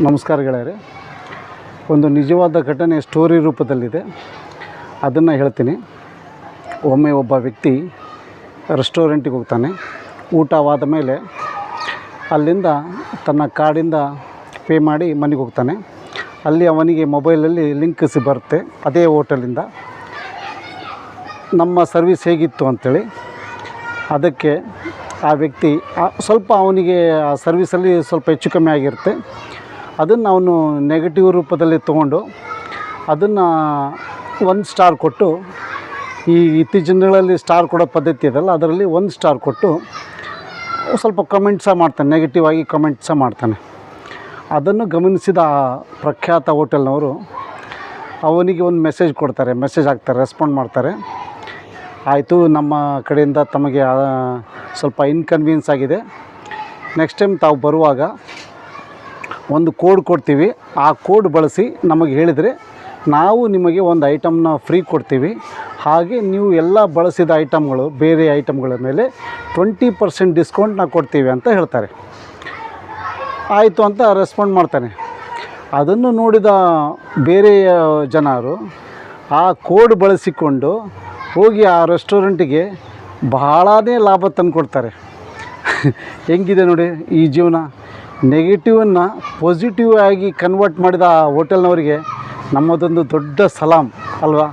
ನಮಸ್ಕಾರ ಗೆಳೆಯರೆ. ಒಂದು ನಿಜವಾದ ಘಟನೆ ಸ್ಟೋರಿ ರೂಪದಲ್ಲಿದೆ, ಅದನ್ನು ಹೇಳ್ತೀನಿ. ಒಮ್ಮೆ ಒಬ್ಬ ವ್ಯಕ್ತಿ ರೆಸ್ಟೋರೆಂಟಿಗೆ ಹೋಗ್ತಾನೆ. ಊಟವಾದ ಮೇಲೆ ಅಲ್ಲಿಂದ ತನ್ನ ಕಾರ್ಡಿಂದ ಪೇ ಮಾಡಿ ಮನೆಗೆ ಹೋಗ್ತಾನೆ. ಅಲ್ಲಿ ಅವನಿಗೆ ಮೊಬೈಲಲ್ಲಿ ಲಿಂಕ್ ಬರುತ್ತೆ ಅದೇ ಹೋಟೆಲಿಂದ, ನಮ್ಮ ಸರ್ವಿಸ್ ಹೇಗಿತ್ತು ಅಂಥೇಳಿ. ಅದಕ್ಕೆ ಆ ವ್ಯಕ್ತಿ ಸ್ವಲ್ಪ ಅವನಿಗೆ ಆ ಸರ್ವಿಸಲ್ಲಿ ಸ್ವಲ್ಪ ಹೆಚ್ಚು ಕಮ್ಮಿ ಆಗಿರುತ್ತೆ. ಅದನ್ನು ಅವನು ನೆಗೆಟಿವ್ ರೂಪದಲ್ಲಿ ತೊಗೊಂಡು ಅದನ್ನು 1 ಸ್ಟಾರ್ ಕೊಟ್ಟು, ಈ ಇತ್ತೀಚಿನ ದಿನಗಳಲ್ಲಿ ಸ್ಟಾರ್ ಕೊಡೋ ಪದ್ಧತಿ ಇದೆಯಲ್ಲ, ಅದರಲ್ಲಿ 1 ಸ್ಟಾರ್ ಕೊಟ್ಟು ಸ್ವಲ್ಪ ಕಮೆಂಟ್ ಸಹ ಮಾಡ್ತಾನೆ, ನೆಗೆಟಿವ್ ಆಗಿ ಕಮೆಂಟ್ ಸಹ ಮಾಡ್ತಾನೆ. ಅದನ್ನು ಗಮನಿಸಿದ ಆ ಪ್ರಖ್ಯಾತ ಹೋಟೆಲ್ನವರು ಅವನಿಗೆ ಒಂದು ಮೆಸೇಜ್ ಹಾಕ್ತಾರೆ, ರೆಸ್ಪಾಂಡ್ ಮಾಡ್ತಾರೆ. ಆಯಿತು, ನಮ್ಮ ಕಡೆಯಿಂದ ತಮಗೆ ಸ್ವಲ್ಪ ಇನ್ಕನ್ವೀನಿಯನ್ಸ್ ಆಗಿದೆ. ನೆಕ್ಸ್ಟ್ ಟೈಮ್ ತಾವು ಬರುವಾಗ ಒಂದು ಕೋಡ್ ಕೊಡ್ತೀವಿ, ಆ ಕೋಡ್ ಬಳಸಿ ನಮಗೆ ಹೇಳಿದರೆ ನಾವು ನಿಮಗೆ ಒಂದು ಐಟಮ್ನ ಫ್ರೀ ಕೊಡ್ತೀವಿ. ಹಾಗೆ ನೀವು ಎಲ್ಲ ಬಳಸಿದ ಐಟಮ್ಗಳು, ಬೇರೆ ಐಟಮ್ಗಳ ಮೇಲೆ 20% ಡಿಸ್ಕೌಂಟ್ನ ಕೊಡ್ತೀವಿ ಅಂತ ಹೇಳ್ತಾರೆ. ಆಯಿತು ಅಂತ ರೆಸ್ಪಾಂಡ್ ಮಾಡ್ತಾನೆ. ಅದನ್ನು ನೋಡಿದ ಬೇರೆ ಜನರು ಆ ಕೋಡ್ ಬಳಸಿಕೊಂಡು ಹೋಗಿ ಆ ರೆಸ್ಟೋರೆಂಟಿಗೆ ಬಹಳನೇ ಲಾಭ ತಂದುಕೊಡ್ತಾರೆ. ಹೆಂಗಿದೆ ನೋಡಿ ಈ ಜೀವನ. ನೆಗೆಟಿವನ್ನು ಪಾಸಿಟಿವ್ ಆಗಿ ಕನ್ವರ್ಟ್ ಮಾಡಿದ ಆ ಹೋಟೆಲ್ನವರಿಗೆ ನಮ್ಮದೊಂದು ದೊಡ್ಡ ಸಲಾಮ್ ಅಲ್ವಾ.